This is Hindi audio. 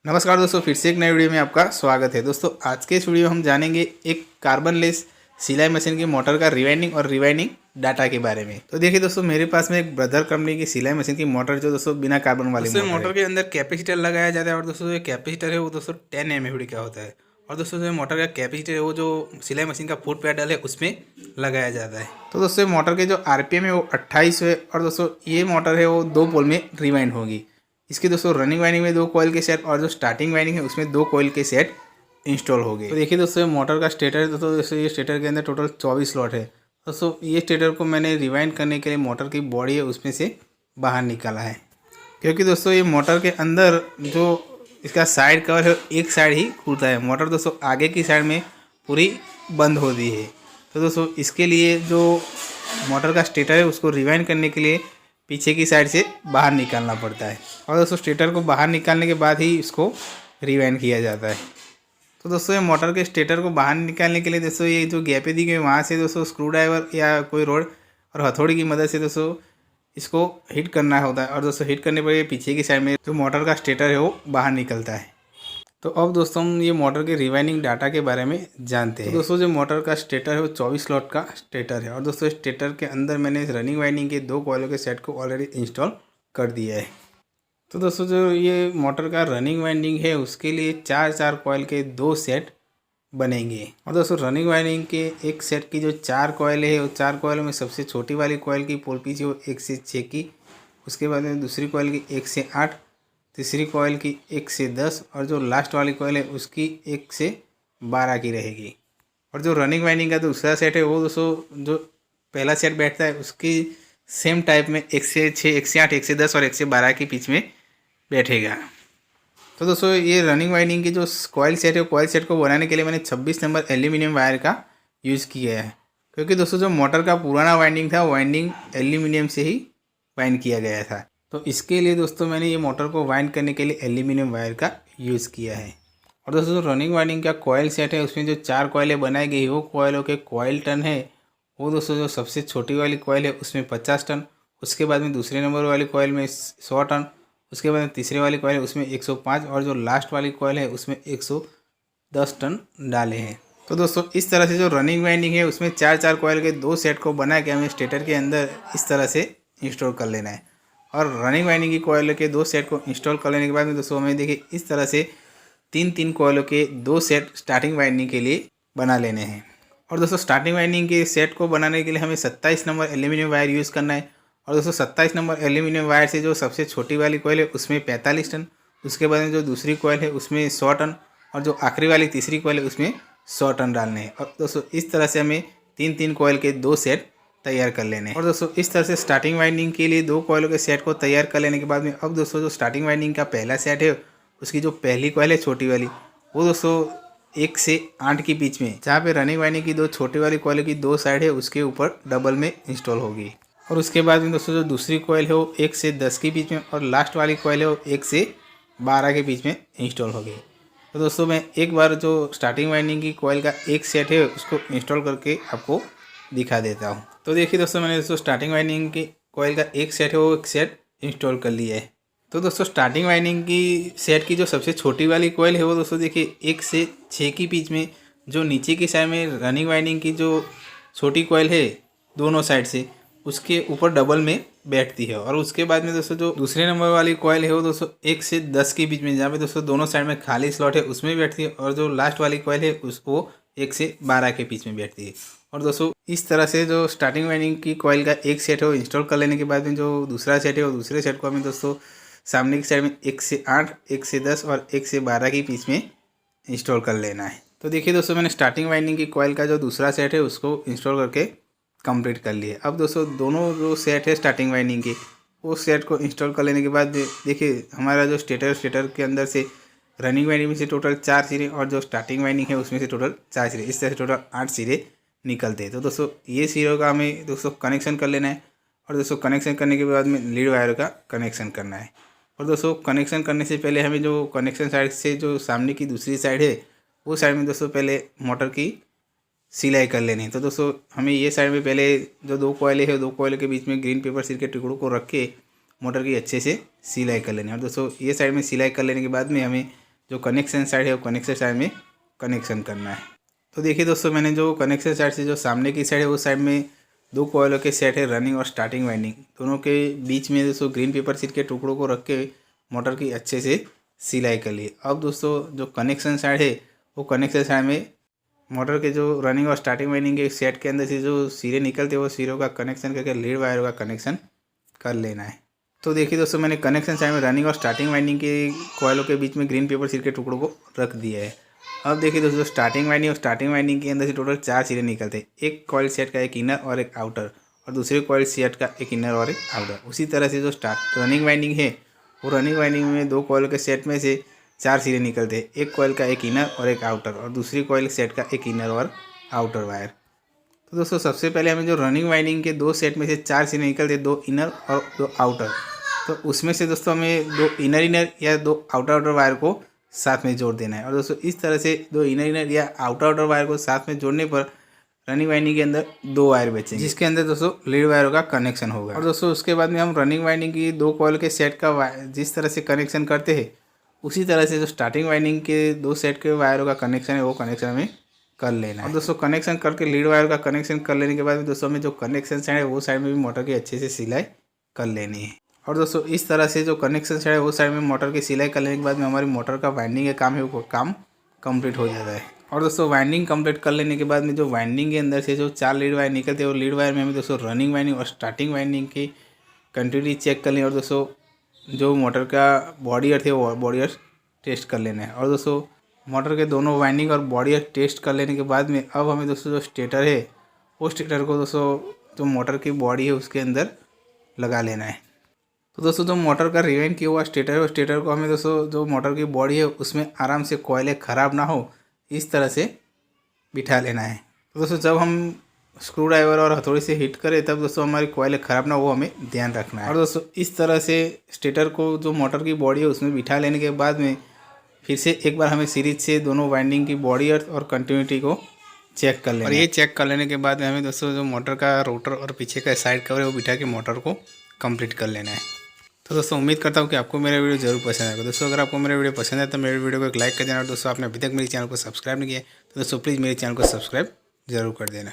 नमस्कार दोस्तों, फिर से एक नई वीडियो में आपका स्वागत है। दोस्तों आज के इस वीडियो में हम जानेंगे एक कार्बन लेस सिलाई मशीन की मोटर का रिवाइंडिंग और रिवाइंडिंग डाटा के बारे में। तो देखिए दोस्तों, मेरे पास में एक ब्रदर कंपनी की सिलाई मशीन की मोटर जो दोस्तों बिना कार्बन वाली मोटर मोटर के अंदर कैपेसिटर लगाया जाता है और दोस्तों जो कैपेसिटर है वो दोस्तों 10 mAh का होता है। और दोस्तों जो मोटर का कैपेसिटर है वो जो सिलाई मशीन का फुट पैडल है उसमें लगाया जाता है। तो दोस्तों मोटर के जो आरपीएम है वो 28 है और दोस्तों ये मोटर है वो 2 पोल में रिवाइंड होगी। इसकी दोस्तों रनिंग वाइंडिंग में 2 कॉइल के सेट और जो स्टार्टिंग वाइंडिंग है उसमें 2 कॉइल के सेट इंस्टॉल हो गए। तो देखिए दोस्तों मोटर का स्टेटर है। दोस्तों जैसे ये स्टेटर के अंदर टोटल 24 स्लॉट है। दोस्तों ये स्टेटर को मैंने रिवाइंड करने के लिए मोटर की बॉडी है उसमें से बाहर निकाला है, क्योंकि दोस्तों ये मोटर के अंदर जो इसका साइड कवर है एक साइड ही खुलता है। मोटर दोस्तों आगे की साइड में पूरी बंद होती है। तो दोस्तों इसके लिए जो मोटर का स्टेटर है उसको रिवाइंड करने के लिए पीछे की साइड से बाहर निकालना पड़ता है और दोस्तों स्टेटर को बाहर निकालने के बाद ही इसको रिवाइंड किया जाता है। तो दोस्तों ये मोटर के स्टेटर को बाहर निकालने के लिए दोस्तों ये जो गैपें दी गई वहाँ से दोस्तों स्क्रू ड्राइवर या कोई रोड और हथौड़ी की मदद से दोस्तों इसको हिट करना होता है और दोस्तों हिट करने पर ये पीछे की साइड में जो मोटर का स्टेटर है वो बाहर निकलता है। तो अब दोस्तों हम ये मोटर के रिवाइंडिंग डाटा के बारे में जानते हैं। तो दोस्तों जो मोटर का स्टेटर है वो 24 स्लॉट का स्टेटर है और दोस्तों स्टेटर के अंदर मैंने इस रनिंग वाइंडिंग के 2 कॉइलों के सेट को ऑलरेडी इंस्टॉल कर दिया है। तो दोस्तों जो ये मोटर का रनिंग वाइंडिंग है उसके लिए 4 कॉइल के 2 सेट बनेंगे और दोस्तों रनिंग वाइंडिंग के एक सेट की जो 4 कॉइल है वो 4 कॉइलों में सबसे छोटी वाली कॉइल की पोल पीछे वो 1 से 6 की, उसके बाद में दूसरी कॉइल की 1 से 8, तीसरी कॉइल की 1 से 10 और जो लास्ट वाली कॉइल है उसकी 1 से 12 की रहेगी। और जो रनिंग वाइंडिंग का दूसरा सेट है वो दोस्तों जो पहला सेट बैठता है उसकी सेम टाइप में 1 से 6, 1 से 8, 1 से 10 और 1 से 12 के बीच में बैठेगा। तो दोस्तों ये रनिंग वाइंडिंग की जो कॉइल सेट है कॉइल सेट को बनाने के लिए मैंने 26 नंबर एल्यूमिनियम वायर का यूज़ किया है, क्योंकि दोस्तों जो मोटर का पुराना वाइंडिंग था वाइंडिंग एल्यूमिनियम से ही वाइंड किया गया था। तो इसके लिए दोस्तों मैंने ये मोटर को वाइंड करने के लिए एल्यूमिनियम वायर का यूज़ किया है। और दोस्तों जो रनिंग वाइंडिंग का कॉइल सेट है उसमें जो 4 कॉइलें बनाई गई वो कॉइलों के कॉइल टन है वो दोस्तों जो सबसे छोटी वाली कॉइल है उसमें 50 टन, उसके बाद में दूसरे नंबर वाली कॉइल में 100 टन, उसके बाद में तीसरे वाली कॉइल है उसमें 105 और जो लास्ट वाली कॉइल है उसमें 110 टन डाले हैं। तो दोस्तों इस तरह से जो रनिंग वाइंडिंग है उसमें 4 कॉइल के 2 सेट को बना के हमें स्टेटर के अंदर इस तरह से इंस्टॉल कर लेना है। और रनिंग वाइंडिंग की कॉइल के 2 सेट को इंस्टॉल कर लेने के बाद में दोस्तों हमें देखिए इस तरह से 3 कॉइलों के 2 सेट स्टार्टिंग वाइंडिंग के लिए बना लेने हैं। और दोस्तों स्टार्टिंग वाइंडिंग के सेट को बनाने के लिए हमें 27 नंबर एल्यूमिनियम वायर यूज़ करना है और दोस्तों 27 नंबर एल्यूमिनियम वायर से जो सबसे छोटी वाली कॉइल है उसमें 45 टन, उसके बाद में जो दूसरी कॉइल है उसमें 100 टन और जो आखिरी वाली तीसरी कॉइल है उसमें 100 टन डालने हैं। और दोस्तों इस तरह से हमें 3 कॉइल के 2 सेट तैयार कर लेने हैं। और दोस्तों इस तरह से स्टार्टिंग वाइंडिंग के लिए 2 कॉइलों के सेट को तैयार कर लेने के बाद में अब दोस्तों जो स्टार्टिंग वाइंडिंग का पहला सेट है उसकी जो पहली कॉइल है छोटी वाली वो दोस्तों 1 से 8 के बीच में जहाँ पे रनिंग वाइंडिंग की 2 छोटी वाली कॉइल की 2 साइड है उसके ऊपर डबल में इंस्टॉल होगी। और उसके बाद में दोस्तों जो दूसरी कॉइल है वो 1 से 10 के बीच में और लास्ट वाली कॉइल है वो 1 से 12 के बीच में इंस्टॉल होगी। तो दोस्तों मैं एक बार जो स्टार्टिंग वाइंडिंग की कॉइल का एक सेट है उसको इंस्टॉल करके आपको दिखा देता हूँ। तो देखिए दोस्तों मैंने दोस्तों स्टार्टिंग वाइंडिंग की कॉइल का एक सेट है वो एक सेट इंस्टॉल कर लिया है। तो दोस्तों स्टार्टिंग वाइंडिंग की सेट की जो सबसे छोटी वाली कॉइल है वो दोस्तों देखिए 1 से 6 के बीच में जो नीचे की साइड में रनिंग वाइंडिंग की जो छोटी कॉइल है दोनों साइड से उसके ऊपर डबल में बैठती है। और उसके बाद में दोस्तों जो दूसरे नंबर वाली कॉइल है वो दोस्तों 1 से 10 के बीच में जहाँ पे दोस्तों दोनों साइड में खाली स्लॉट है उसमें बैठती है और जो लास्ट वाली कॉइल है उसको 1 से 12 के बीच में बैठती है। और दोस्तों इस तरह से जो स्टार्टिंग वाइंडिंग की कॉइल का एक सेट है वो इंस्टॉल कर लेने के बाद में जो दूसरा सेट है वो दूसरे सेट को हमें दोस्तों सामने की साइड में 1 से 8, 1 से 10 और 1 से 12 के बीच में इंस्टॉल कर लेना है। तो देखिए दोस्तों मैंने स्टार्टिंग वाइंडिंग की कॉइल का जो दूसरा सेट है उसको इंस्टॉल करके कंप्लीट कर लिए। अब दोस्तों दोनों जो सेट है स्टार्टिंग वाइंडिंग की वो सेट को इंस्टॉल कर लेने के बाद देखिए हमारा जो स्टेटर के अंदर से रनिंग वाइंडिंग में से टोटल 4 सिरे और जो स्टार्टिंग वाइंडिंग है उसमें से टोटल 4 सिरे, इस तरह से टोटल 8 सिरे निकलते हैं। तो दोस्तों ये सिरों का हमें दोस्तों कनेक्शन कर लेना है और दोस्तों कनेक्शन करने के बाद में लीड वायर का कनेक्शन करना है। और दोस्तों कनेक्शन करने से पहले हमें जो कनेक्शन साइड से जो सामने की दूसरी साइड है वो साइड में दोस्तों पहले मोटर की सिलाई कर लेनी है। तो दोस्तों हमें ये साइड में पहले जो 2 कॉइलें है 2 कॉइल के बीच में ग्रीन पेपर सील के टुकड़ों को रख के मोटर की अच्छे से सिलाई कर लेनी है। और दोस्तों ये साइड में सिलाई कर लेने के बाद में हमें जो कनेक्शन साइड है वो कनेक्शन साइड में कनेक्शन करना है। तो देखिए दोस्तों, मैंने जो कनेक्शन साइड से जो सामने की साइड है उस साइड में दो कॉइलों के सेट है रनिंग और स्टार्टिंग वाइंडिंग, दोनों के बीच में दोस्तों ग्रीन पेपर शीट के टुकड़ों को रख के मोटर की अच्छे से सिलाई कर ली। अब दोस्तों जो कनेक्शन साइड है वो कनेक्शन साइड में मोटर के जो रनिंग और स्टार्टिंग वाइंडिंग के सेट के अंदर से जो सिरे निकलते हैं वो सिरों का कनेक्शन करके लीड वायरों का कनेक्शन कर लेना है। तो देखिए दोस्तों, मैंने कनेक्शन साइड में रनिंग और स्टार्टिंग वाइंडिंग के कॉइलों के बीच में ग्रीन पेपर शीट के टुकड़ों को रख दिया है। अब देखिए दोस्तों, स्टार्टिंग वाइंडिंग और स्टार्टिंग वाइंडिंग के अंदर से टोटल 4 सिरे निकलते हैं, एक कॉइल सेट का एक इनर और एक आउटर, और दूसरे कॉइल सेट का एक इनर और एक आउटर। उसी तरह से जो रनिंग वाइंडिंग है वो रनिंग वाइंडिंग में दो कॉइल के सेट में से 4 सिरे निकलते हैं, एक कॉइल का एक इनर और एक आउटर, और दूसरी कॉइल सेट का एक इनर और आउटर वायर। तो दोस्तों सबसे पहले हमें जो रनिंग वाइंडिंग के दो सेट में से 4 सिरे निकलते, 2 इनर और 2 आउटर, तो उसमें से दोस्तों हमें 2 इनर या 2 आउटर वायर को साथ में जोड़ देना है। और दोस्तों इस तरह से 2 इनर या आउटर वायर को साथ में जोड़ने पर रनिंग वाइंडिंग के अंदर 2 वायर बचेंगे, जिसके अंदर दोस्तों लीड वायरों का कनेक्शन होगा। और दोस्तों उसके बाद में हम रनिंग वाइंडिंग की 2 कॉइल के सेट का जिस तरह से कनेक्शन करते हैं उसी तरह से जो स्टार्टिंग वाइंडिंग के 2 सेट के वायरों का कनेक्शन है वो कनेक्शन हमें कर लेना है। और दोस्तों कनेक्शन करके लीड वायर का कनेक्शन कर लेने के बाद में दोस्तों हमें जो कनेक्शन साइड है वो साइड में भी मोटर की अच्छे से सिलाई कर लेनी है। और दोस्तों इस तरह से जो कनेक्शन साइड है वो साइड में मोटर की सिलाई कर लेने के बाद में हमारी मोटर का वाइंडिंग का काम है वो काम कंप्लीट हो जाता है। और दोस्तों वाइंडिंग कंप्लीट कर लेने के बाद में जो वाइंडिंग के अंदर से जो 4 लीड वायर निकलते हैं वो लीड वायर में हमें दोस्तों रनिंग वाइंडिंग और स्टार्टिंग वाइंडिंग की कंटिन्यूटी चेक कर लें। और दोस्तों जो मोटर का बॉडी अर्थ है वो बॉडी अर्थ टेस्ट कर लेना है। और दोस्तों मोटर के दोनों वाइंडिंग और बॉडी अर्थ टेस्ट कर लेने के बाद में अब हमें दोस्तों जो स्टेटर है वो स्टेटर को दोस्तों जो मोटर की बॉडी है उसके अंदर लगा लेना है। तो दोस्तों जो मोटर का रिवाइंड किया हुआ स्टेटर है उस स्टेटर को हमें दोस्तों जो मोटर की बॉडी है उसमें आराम से कोयले ख़राब ना हो इस तरह से बिठा लेना है। तो दोस्तों जब हम स्क्रू ड्राइवर और हथौड़ी से हिट करें तब दोस्तों हमारी कोयले ख़राब ना हो हमें ध्यान रखना है। और दोस्तों इस तरह से स्टेटर को जो मोटर की बॉडी है उसमें बिठा लेने के बाद में फिर से एक बार हमें सीरीज से दोनों वाइंडिंग की बॉडी अर्थ और कंटिन्यूटी को चेक कर लेना है। और ये चेक कर लेने के बाद में हमें दोस्तों जो मोटर का रोटर और पीछे का साइड कवर है वो बिठा के मोटर को कंप्लीट कर लेना है। तो दोस्तों उम्मीद करता हूँ कि आपको मेरा वीडियो जरूर पसंद आएगा। दोस्तों अगर आपको मेरा वीडियो पसंद है तो मेरे वीडियो को एक लाइक कर देना। और दोस्तों आपने अभी तक मेरे चैनल को सब्सक्राइब नहीं किया तो दोस्तों प्लीज़ मेरे चैनल को सब्सक्राइब जरूर कर देना।